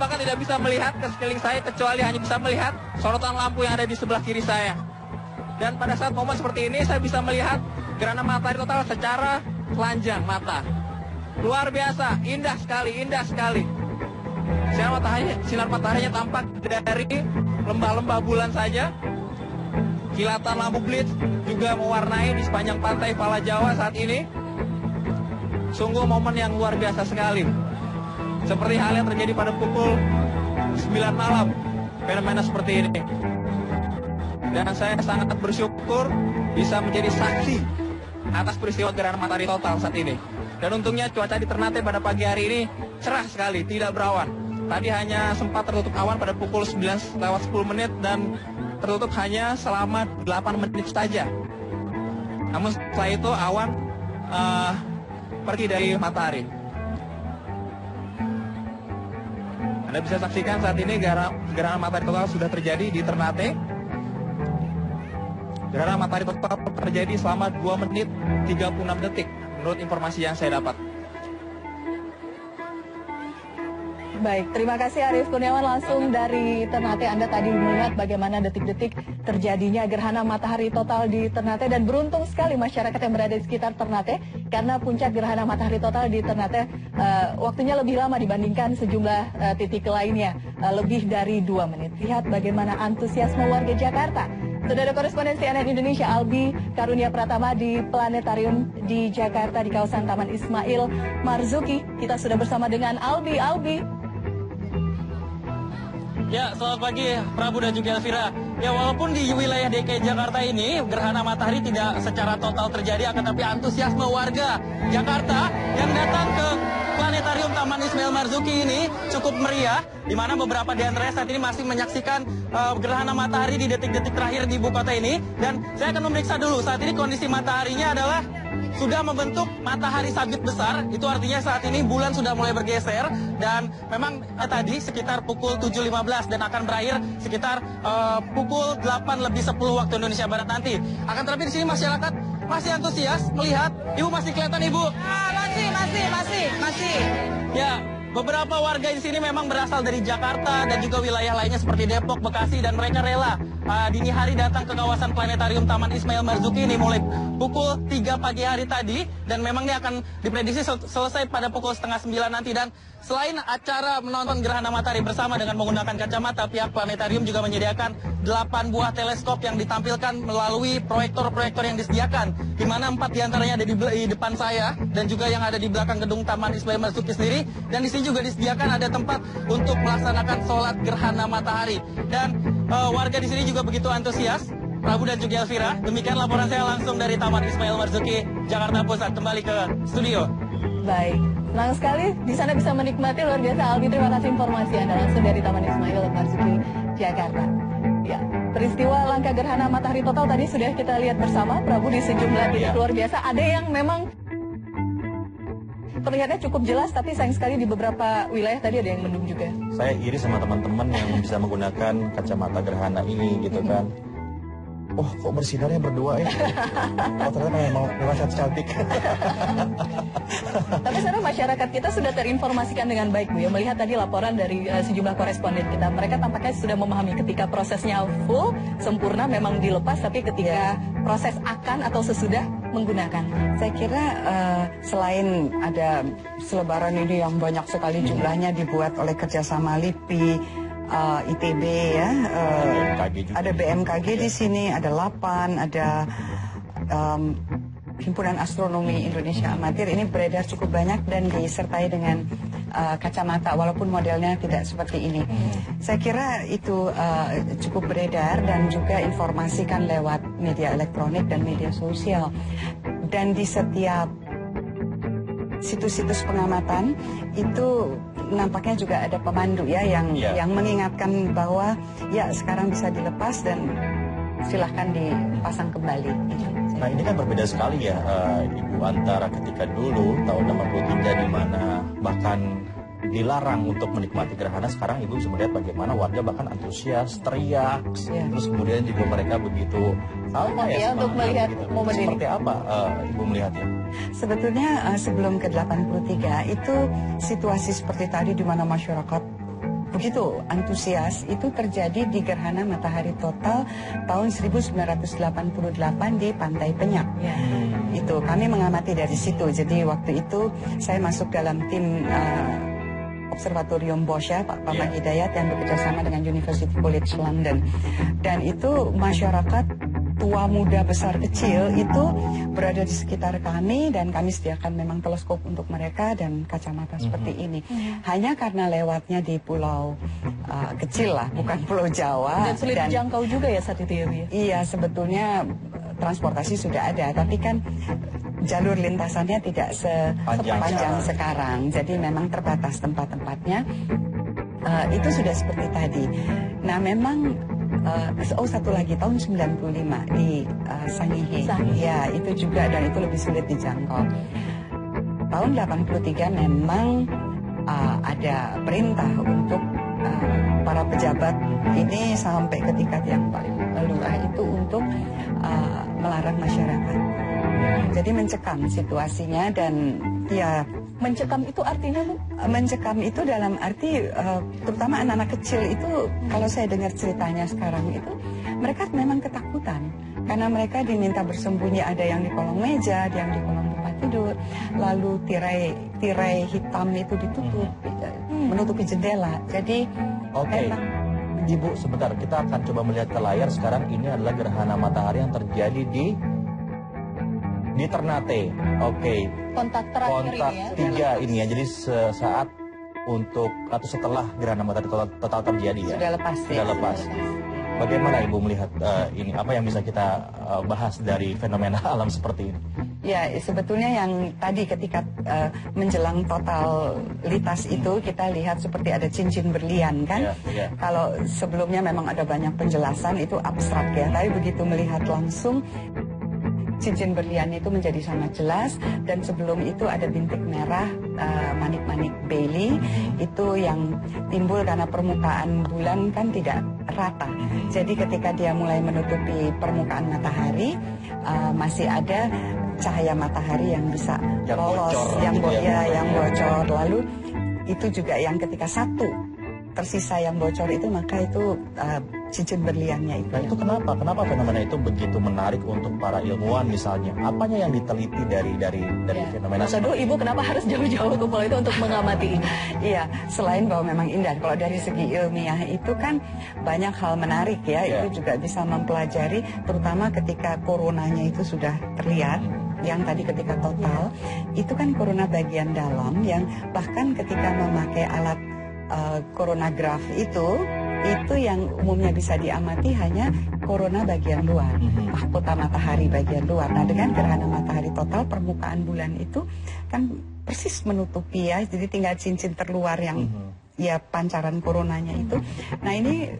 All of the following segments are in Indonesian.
bahkan tidak bisa melihat ke sekeliling saya, kecuali hanya bisa melihat sorotan lampu yang ada di sebelah kiri saya. Dan pada saat momen seperti ini, saya bisa melihat gerhana matahari total secara telanjang mata. Luar biasa, indah sekali, indah sekali. Sinar mataharinya tampak dari lembah-lembah bulan saja. Kilatan lampu blitz juga mewarnai di sepanjang pantai Pala Jawa saat ini. Sungguh momen yang luar biasa sekali. Seperti hal yang terjadi pada pukul 9 malam, fenomena seperti ini. Dan saya sangat bersyukur bisa menjadi saksi atas peristiwa gerhana matahari total saat ini. Dan untungnya cuaca di Ternate pada pagi hari ini cerah sekali, tidak berawan. Tadi hanya sempat tertutup awan pada pukul 9:10 dan tertutup hanya selama 8 menit saja. Namun setelah itu awan pergi dari matahari. Anda bisa saksikan saat ini gerhana matahari total sudah terjadi di Ternate. Gerhana matahari total terjadi selama 2 menit 36 detik menurut informasi yang saya dapat. Baik, terima kasih Arief Kurniawan langsung dari Ternate. Anda tadi melihat bagaimana detik-detik terjadinya gerhana matahari total di Ternate, dan beruntung sekali masyarakat yang berada di sekitar Ternate karena puncak gerhana matahari total di Ternate waktunya lebih lama dibandingkan sejumlah titik lainnya, lebih dari 2 menit. Lihat bagaimana antusiasme warga Jakarta. Sudah ada korespondensi CNN Indonesia Albi Karunia Pratama di Planetarium di Jakarta di kawasan Taman Ismail Marzuki. Kita sudah bersama dengan Albi. Ya, selamat pagi Prabu dan juga Elvira. Ya, walaupun di wilayah DKI Jakarta ini gerhana matahari tidak secara total terjadi, akan tapi antusiasme warga Jakarta yang datang ke Planetarium Taman Ismail Marzuki ini cukup meriah, di mana beberapa di antaranya saat ini masih menyaksikan gerhana matahari di detik-detik terakhir di ibu kota ini. Dan saya akan memeriksa dulu, saat ini kondisi mataharinya adalah sudah membentuk matahari sabit besar. Itu artinya saat ini bulan sudah mulai bergeser, dan memang tadi sekitar pukul 7.15 dan akan berakhir sekitar pukul 8:10 waktu Indonesia Barat nanti. Akan tetapi di sini masyarakat masih antusias melihat. Ibu masih kelihatan, Ibu? Masih. Ya, beberapa warga di sini memang berasal dari Jakarta dan juga wilayah lainnya seperti Depok, Bekasi, dan mereka rela dini hari datang ke kawasan Planetarium Taman Ismail Marzuki ini mulai pukul 3 pagi hari tadi, dan memang ini akan diprediksi selesai pada pukul 8:30 nanti. Dan selain acara menonton gerhana matahari bersama dengan menggunakan kacamata, pihak planetarium juga menyediakan 8 buah teleskop yang ditampilkan melalui proyektor-proyektor yang disediakan, di mana 4 diantaranya ada di depan saya dan juga yang ada di belakang gedung Taman Ismail Marzuki sendiri. Dan di sini juga disediakan ada tempat untuk melaksanakan sholat gerhana matahari. Dan warga di sini juga begitu antusias. Prabu dan juga Elvira, demikian laporan saya langsung dari Taman Ismail Marzuki, Jakarta Pusat. Kembali ke studio. Baik, senang sekali di sana bisa menikmati, luar biasa. Albi, terima kasih informasi Anda langsung dari Taman Ismail Marzuki, Jakarta. Ya, peristiwa langka gerhana matahari total tadi sudah kita lihat bersama, Prabu, di sejumlah titik luar biasa. Ada yang memang terlihatnya cukup jelas, tapi sayang sekali di beberapa wilayah tadi ada yang mendung juga. Saya iri sama teman-teman yang bisa menggunakan kacamata gerhana ini gitu kan. Oh, kok bersinarnya berdua ya? Oh, ternyata memang cantik. Tapi sekarang masyarakat kita sudah terinformasikan dengan baik, Bu, ya. Melihat tadi laporan dari sejumlah koresponden kita, mereka tampaknya sudah memahami ketika prosesnya full, sempurna memang dilepas, tapi ketika proses akan atau sesudah menggunakan. Saya kira selain ada selebaran ini yang banyak sekali jumlahnya dibuat oleh kerjasama LIPI, ITB ya, ada BMKG di sini, ada LAPAN, ada Himpunan Astronomi Indonesia Amatir. Ini beredar cukup banyak dan disertai dengan kacamata, walaupun modelnya tidak seperti ini. Saya kira itu cukup beredar dan juga informasikan lewat media elektronik dan media sosial. Dan di setiap situs-situs pengamatan itu nampaknya juga ada pemandu ya yang mengingatkan bahwa ya sekarang bisa dilepas dan silahkan dipasang kembali. Nah, ini kan berbeda sekali ya, Ibu, antara ketika dulu tahun 63 di mana bahkan dilarang untuk menikmati gerhana. Sekarang Ibu bisa melihat bagaimana warga bahkan antusias, teriak, terus kemudian juga mereka begitu untuk melihat gitu. momen ini. Seperti apa Ibu melihatnya? Sebetulnya sebelum ke 83 itu situasi seperti tadi di mana masyarakat begitu antusias itu terjadi di gerhana matahari total tahun 1988 di Pantai Penyak. Itu kami mengamati dari situ. Jadi waktu itu saya masuk dalam tim Observatorium Boscha, Pak Bambang Hidayat yang bekerja sama dengan University College London. Dan itu masyarakat tua, muda, besar, kecil itu berada di sekitar kami dan kami sediakan memang teleskop untuk mereka dan kacamata seperti ini. Hanya karena lewatnya di pulau kecil lah, bukan pulau Jawa. Dan sulit dijangkau juga ya saat itu ya, Bu? Iya, sebetulnya transportasi sudah ada, tapi kan jalur lintasannya tidak sepanjang sekarang. Jadi memang terbatas tempat-tempatnya. Itu sudah seperti tadi. Nah memang satu lagi tahun 95 di Sangihe. Ya itu juga, dan itu lebih sulit dijangkau. Tahun 83 memang ada perintah untuk para pejabat ini sampai ke tingkat yang paling lurah itu untuk melarang masyarakat. Jadi mencekam situasinya dan ya. Mencekam itu artinya, Bu? Mencekam itu dalam arti terutama anak-anak kecil itu, kalau saya dengar ceritanya sekarang itu, mereka memang ketakutan karena mereka diminta bersembunyi, ada yang di kolong meja, ada yang di kolong tempat tidur, lalu tirai hitam itu ditutup, menutupi jendela. Jadi Ibu sebentar, kita akan coba melihat ke layar sekarang. Ini adalah gerhana matahari yang terjadi di Ternate. Kontak terakhir ini ya. 3 ini ya. Jadi saat untuk atau setelah gerhana matahari total terjadi ya. Sudah lepas. Bagaimana Ibu melihat ini? Apa yang bisa kita bahas dari fenomena alam seperti ini? Ya, sebetulnya yang tadi ketika menjelang totalitas itu kita lihat seperti ada cincin berlian kan. Kalau sebelumnya memang ada banyak penjelasan itu abstrak ya. Tapi begitu melihat langsung, cincin berlian itu menjadi sangat jelas. Dan sebelum itu ada bintik merah, manik-manik Bailey, itu yang timbul karena permukaan bulan kan tidak rata. Jadi ketika dia mulai menutupi permukaan matahari, masih ada cahaya matahari yang bisa lolos, yang bocor. Lalu itu juga yang ketika satu tersisa yang bocor itu, maka itu cincin berliannya itu. Nah itu kenapa fenomena itu begitu menarik untuk para ilmuwan misalnya? Apanya yang diteliti dari fenomena itu? Ibu kenapa harus jauh-jauh ke pulau itu untuk mengamati ini? Iya, selain bahwa memang indah, kalau dari segi ilmiah itu kan banyak hal menarik ya. Itu juga bisa mempelajari, terutama ketika coronanya itu sudah terlihat. Yang tadi ketika total, itu kan corona bagian dalam yang bahkan ketika memakai alat coronagraph itu yang umumnya bisa diamati hanya corona bagian luar, mahkota matahari bagian luar. Nah dengan gerhana matahari total, permukaan bulan itu kan persis menutupi ya, jadi tinggal cincin terluar yang ya pancaran coronanya itu. Nah ini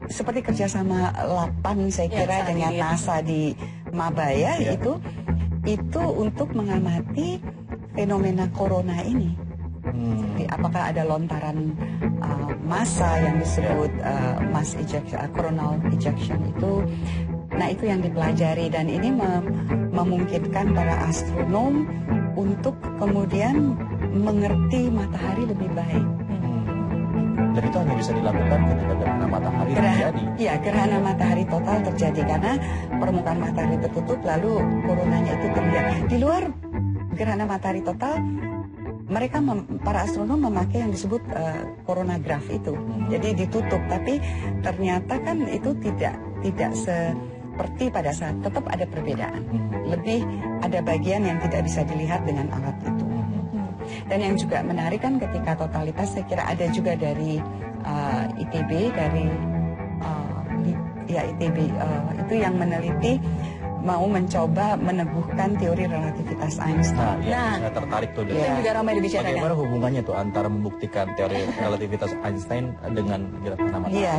seperti kerjasama 8 saya kira dengan NASA di Mabaya itu untuk mengamati fenomena corona ini. Jadi, apakah ada lontaran massa yang disebut mass ejection, coronal ejection itu. Nah itu yang dipelajari, dan ini memungkinkan para astronom untuk kemudian mengerti matahari lebih baik. Dan itu hanya bisa dilakukan ketika gerhana matahari terjadi. Iya, gerhana matahari total terjadi karena permukaan matahari tertutup lalu coronanya itu terlihat. Di luar gerhana matahari total, mereka para astronom memakai yang disebut coronagraph itu. Jadi ditutup, tapi ternyata kan itu tidak seperti pada saat, tetap ada perbedaan. Lebih ada bagian yang tidak bisa dilihat dengan alat itu. Dan yang juga menarik kan ketika totalitas, saya kira ada juga dari ITB, ITB itu yang meneliti, mau mencoba meneguhkan teori relativitas Einstein. Saya tertarik tuh. Itu juga ramai dibicarakan. Bagaimana hubungannya tuh antara membuktikan teori relativitas Einstein dengan gerhana matahari? Iya,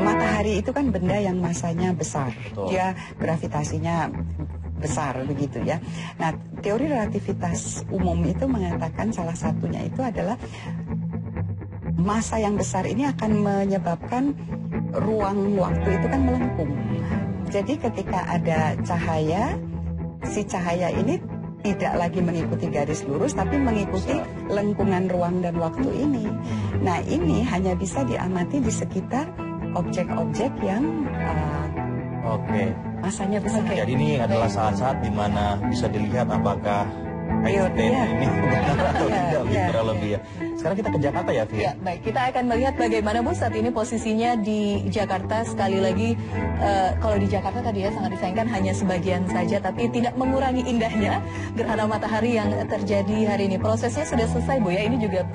matahari itu kan benda yang masanya besar, dia gravitasinya besar begitu ya. Nah, teori relativitas umum itu mengatakan salah satunya itu adalah massa yang besar ini akan menyebabkan ruang waktu itu kan melengkung. Jadi ketika ada cahaya, si cahaya ini tidak lagi mengikuti garis lurus, tapi mengikuti lengkungan ruang dan waktu ini. Nah, ini hanya bisa diamati di sekitar objek-objek yang masanya besar. Jadi ini adalah saat-saat di mana bisa dilihat apakah Einstein ini benar atau tidak, kurang lebih ya. Sekarang kita ke Jakarta ya, Fia? Ya, baik. Kita akan melihat bagaimana Bu saat ini posisinya di Jakarta. Sekali lagi, kalau di Jakarta tadi ya sangat disayangkan hanya sebagian saja, tapi tidak mengurangi indahnya gerhana matahari yang terjadi hari ini. Prosesnya sudah selesai Bu ya, ini juga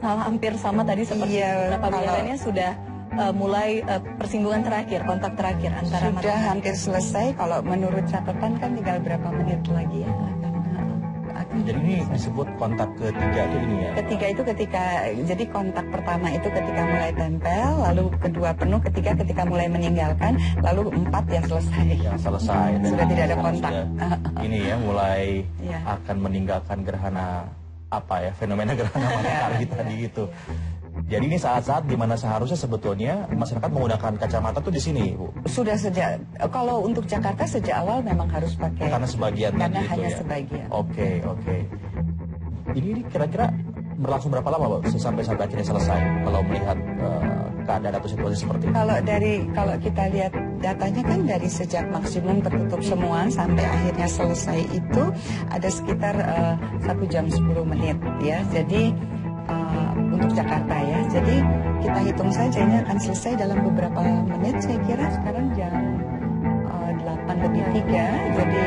hampir sama tadi seperti beberapa bulan lainnya sudah mulai persinggungan terakhir, kontak terakhir antara sudah matahari. hampir selesai. Kalau menurut catatan kan tinggal berapa menit lagi ya akan Jadi ini disebut kontak ketiga itu ini ya? Ketiga itu jadi kontak pertama itu ketika mulai tempel, lalu kedua penuh, ketiga ketika mulai meninggalkan, lalu 4 yang selesai. Yang selesai. Dan Sudah tidak ada kontak. Ini ya mulai akan meninggalkan gerhana fenomena gerhana matahari tadi itu. Jadi ini saat-saat di mana seharusnya sebetulnya masyarakat menggunakan kacamata tuh di sini, Bu. Sudah kalau untuk Jakarta sejak awal memang harus pakai. Karena sebagian Karena tadi hanya itu ya. sebagian. Oke. Ini kira-kira berlangsung berapa lama, Bu, sampai akhirnya selesai kalau melihat keadaan atau situasi seperti ini? Kalau kita lihat datanya kan dari sejak maksimum tertutup semua sampai akhirnya selesai itu ada sekitar 1 jam 10 menit ya. Jadi untuk Jakarta ya. Jadi kita hitung saja ini akan selesai dalam beberapa menit. Saya kira sekarang jam 8:03. Jadi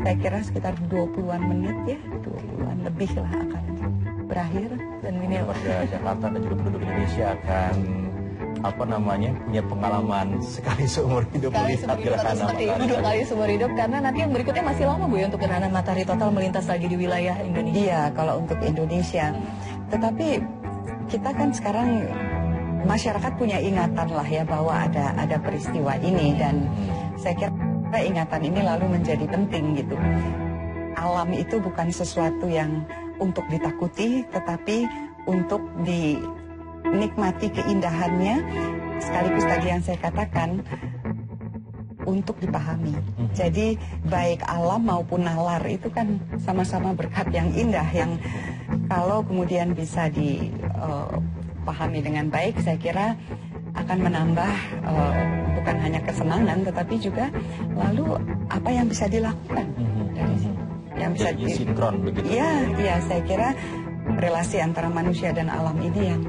saya kira sekitar 20-an menit ya, 20-an lebih lah akan berakhir. Dan ini warga Jakarta dan juga penduduk Indonesia akan punya pengalaman sekali seumur hidup melihat gerhana matahari. 2 kali seumur hidup, karena nanti yang berikutnya masih lama Bu ya untuk gerhana matahari total melintas lagi di wilayah Indonesia. Iya, kalau untuk Indonesia. Tetapi kita kan sekarang masyarakat punya ingatan lah ya bahwa ada peristiwa ini, dan saya kira ingatan ini lalu menjadi penting gitu. Alam itu bukan sesuatu yang untuk ditakuti, tetapi untuk dinikmati keindahannya, sekaligus tadi yang saya katakan untuk dipahami. Jadi baik alam maupun nalar itu kan sama-sama berkat yang indah, yang kalau kemudian bisa dipahami dengan baik, saya kira akan menambah bukan hanya kesenangan, tetapi juga lalu apa yang bisa dilakukan dari sini. Yang bisa sinkron begitu. Iya, saya kira relasi antara manusia dan alam ini yang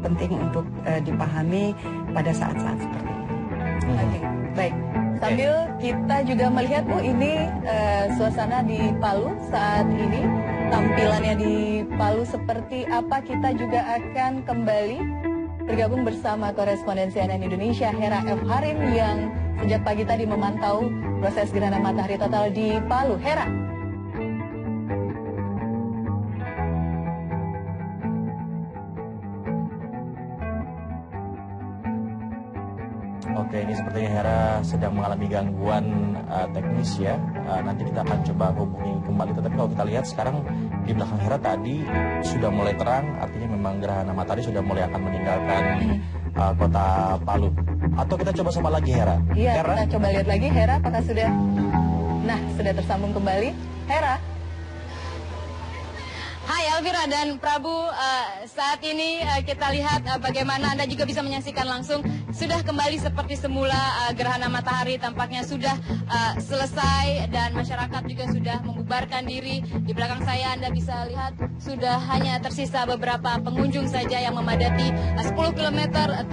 penting untuk dipahami pada saat-saat seperti ini. Oke, baik. Sambil kita juga melihat Bu, ini suasana di Palu saat ini, tampilannya di Palu seperti apa, kita juga akan kembali bergabung bersama koresponden CNN Indonesia Hera F. Harim yang sejak pagi tadi memantau proses gerhana matahari total di Palu. Hera. Oke, ini sepertinya Hera sedang mengalami gangguan teknis ya. Nanti kita akan coba hubungi kembali. Tetapi kalau kita lihat sekarang di belakang Hera tadi sudah mulai terang, artinya memang gerhana matahari sudah mulai akan meninggalkan kota Palu. Atau kita coba sama lagi Hera? Iya, Hera? kita coba lihat lagi Hera apakah sudah. Nah, sudah tersambung kembali. Hera. Hai Elvira dan Prabu, saat ini kita lihat bagaimana Anda juga bisa menyaksikan langsung sudah kembali seperti semula, gerhana matahari tampaknya sudah selesai dan masyarakat juga sudah membubarkan diri. Di belakang saya Anda bisa lihat sudah hanya tersisa beberapa pengunjung saja yang memadati 10 km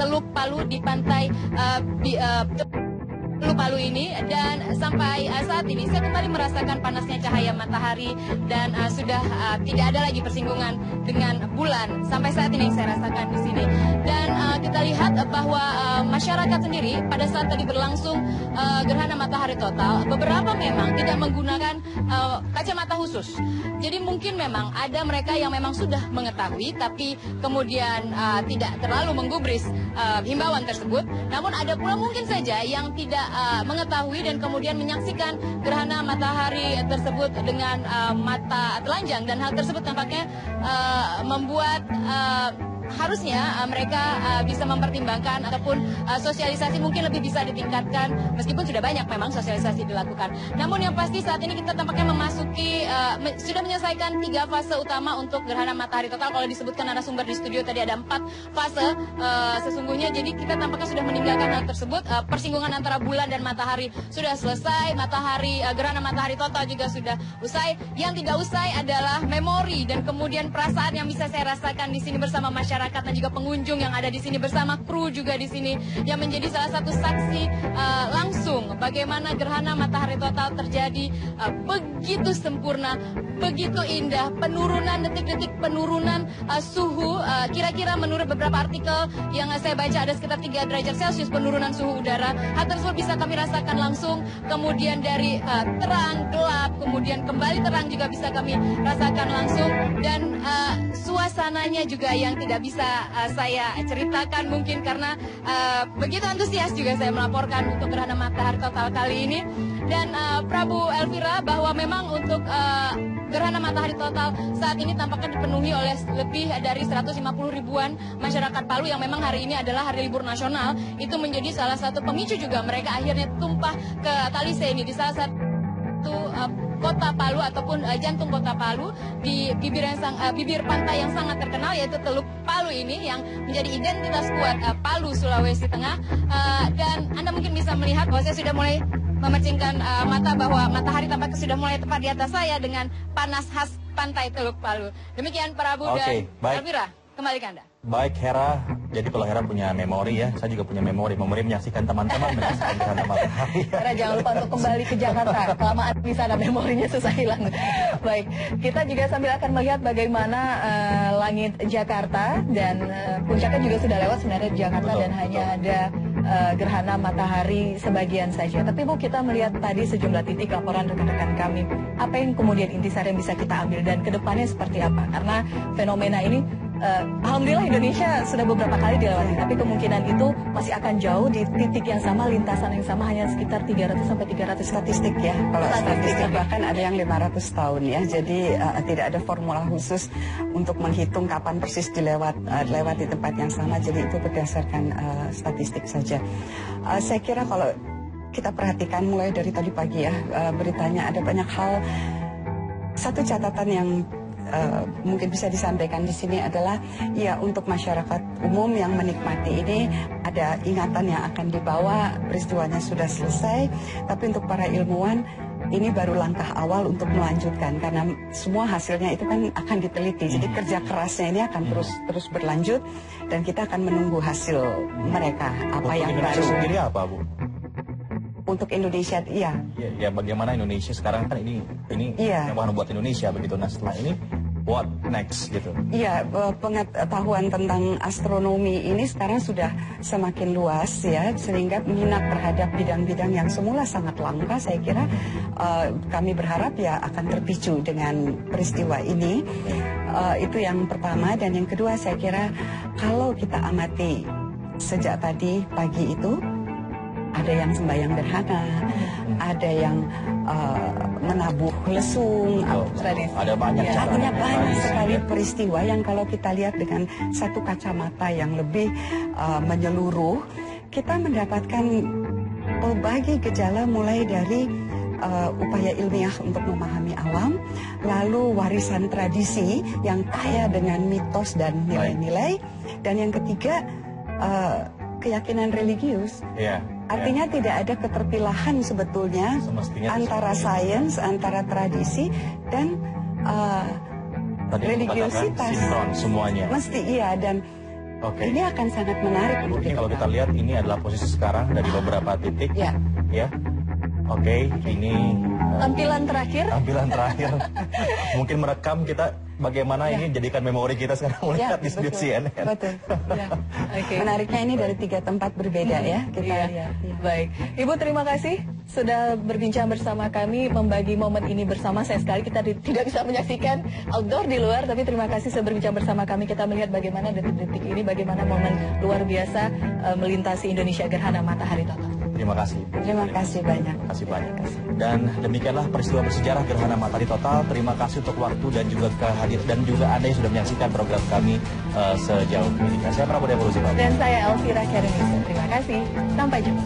Teluk Palu di pantai Teluk Palu ini, dan sampai saat ini saya kembali merasakan panasnya cahaya matahari dan sudah tidak ada lagi persinggungan dengan bulan sampai saat ini yang saya rasakan di sini. Dan kita lihat bahwa masyarakat sendiri pada saat tadi berlangsung gerhana matahari total, beberapa memang tidak menggunakan kacamata khusus. Jadi mungkin memang ada mereka yang memang sudah mengetahui tapi kemudian tidak terlalu menggubris himbauan tersebut. Namun ada pula mungkin saja yang tidak mengetahui dan kemudian menyaksikan gerhana matahari tersebut dengan mata telanjang, dan hal tersebut tampaknya membuat harusnya mereka bisa mempertimbangkan ataupun sosialisasi mungkin lebih bisa ditingkatkan, meskipun sudah banyak memang sosialisasi dilakukan. Namun yang pasti saat ini kita tampaknya memasuki sudah menyelesaikan 3 fase utama untuk gerhana matahari total. Kalau disebutkan narasumber di studio tadi ada 4 fase sesungguhnya, jadi kita tampaknya sudah meninggalkan hal tersebut. Persinggungan antara bulan dan matahari sudah selesai, gerhana matahari total juga sudah usai. Yang tidak usai adalah memori dan kemudian perasaan yang bisa saya rasakan di sini bersama masyarakat dan juga pengunjung yang ada di sini, bersama kru juga di sini, yang menjadi salah satu saksi langsung bagaimana gerhana matahari total terjadi begitu sempurna, begitu indah, penurunan detik-detik penurunan suhu, kira-kira menurut beberapa artikel yang saya baca ada sekitar 3 derajat Celcius penurunan suhu udara. Hal tersebut bisa kami rasakan langsung, kemudian dari terang, gelap, kemudian kembali terang juga bisa kami rasakan langsung, dan suasananya juga yang tidak bisa saya ceritakan mungkin karena begitu antusias juga saya melaporkan untuk gerhana matahari total kali ini. Dan Prabu Elvira, bahwa memang untuk gerhana matahari total saat ini tampaknya dipenuhi oleh lebih dari 150 ribuan masyarakat Palu yang memang hari ini adalah hari libur nasional. Itu menjadi salah satu pemicu juga mereka akhirnya tumpah ke Talise ini, di salah satu kota Palu ataupun jantung kota Palu, di bibir pantai yang sangat terkenal yaitu Teluk Palu ini yang menjadi identitas kuat Palu, Sulawesi Tengah. Dan Anda mungkin bisa melihat bahwa saya sudah mulai memercingkan mata bahwa matahari tampaknya sudah mulai tepat di atas saya dengan panas khas pantai Teluk Palu. Demikian Prabu dan Elvira, kembali ke Anda. Baik Hera, jadi kalau Hera punya memori ya, saya juga punya memori menyaksikan teman-teman menyaksikan gerhana matahari. Hera jangan lupa untuk kembali ke Jakarta, kelamaan di sana memorinya susah hilang. Baik, kita juga sambil akan melihat bagaimana langit Jakarta, dan puncaknya juga sudah lewat sebenarnya di Jakarta. Betul, dan hanya ada gerhana matahari sebagian saja. Tapi Bu, kita melihat tadi sejumlah titik laporan rekan-rekan kami, apa yang kemudian intisari yang bisa kita ambil dan kedepannya seperti apa? Karena fenomena ini alhamdulillah Indonesia sudah beberapa kali dilewati, tapi kemungkinan itu masih akan jauh di titik yang sama, lintasan yang sama, hanya sekitar 300 sampai 300 statistik ya. Kalau statistik bahkan ada yang 500 tahun ya. Jadi tidak ada formula khusus untuk menghitung kapan persis lewat di tempat yang sama. Jadi itu berdasarkan statistik saja. Saya kira kalau kita perhatikan mulai dari tadi pagi ya, beritanya ada banyak hal. Satu catatan yang mungkin bisa disampaikan di sini adalah ya, untuk masyarakat umum yang menikmati ini ada ingatan yang akan dibawa, peristiwanya sudah selesai, tapi untuk para ilmuwan ini baru langkah awal untuk melanjutkan, karena semua hasilnya itu kan akan diteliti. Jadi kerja kerasnya ini akan terus berlanjut, dan kita akan menunggu hasil mereka apa yang baru. Untuk sendiri apa, Bu? Untuk Indonesia, iya. Ya, bagaimana Indonesia sekarang kan ini yang buat Indonesia begitu. Nah, setelah ini what next gitu? Iya, pengetahuan tentang astronomi ini sekarang sudah semakin luas ya, sehingga minat terhadap bidang-bidang yang semula sangat langka, saya kira kami berharap ya akan terpicu dengan peristiwa ini. Itu yang pertama. Dan yang kedua, saya kira kalau kita amati sejak tadi pagi itu, ada yang sembahyang gerhana, ada yang menabuh lesung, ada banyak cara. Artinya banyak sekali peristiwa yang kalau kita lihat dengan satu kacamata yang lebih menyeluruh, kita mendapatkan berbagai gejala, mulai dari upaya ilmiah untuk memahami alam, lalu warisan tradisi yang kaya dengan mitos dan nilai-nilai, dan yang ketiga keyakinan religius. Artinya tidak ada keterpilahan sebetulnya antara sains, antara tradisi dan religiositas. Sinkron semuanya. Mesti iya, dan ini akan sangat menarik. Mungkin kalau kita lihat ini adalah posisi sekarang dari beberapa titik. Ya. Ini tampilan terakhir. Mungkin merekam kita bagaimana ini jadikan memori kita sekarang melihat di studio CNN. Betul. Menariknya ini dari 3 tempat berbeda ya. Baik, Ibu terima kasih sudah berbincang bersama kami, membagi momen ini bersama. Saya sekali kita tidak bisa menyaksikan outdoor di luar, tapi terima kasih sudah berbincang bersama kami. Kita melihat bagaimana detik-detik ini, bagaimana momen luar biasa melintasi Indonesia gerhana matahari total. Terima kasih. Terima kasih banyak. Terima kasih banyak. Dan demikianlah peristiwa bersejarah gerhana matahari total. Terima kasih untuk waktu dan juga kehadiran dan juga Anda yang sudah menyaksikan program kami sejauh ini. Saya Prabowo Devolusi. Dan saya Elvira Karenisa. Terima kasih. Sampai jumpa.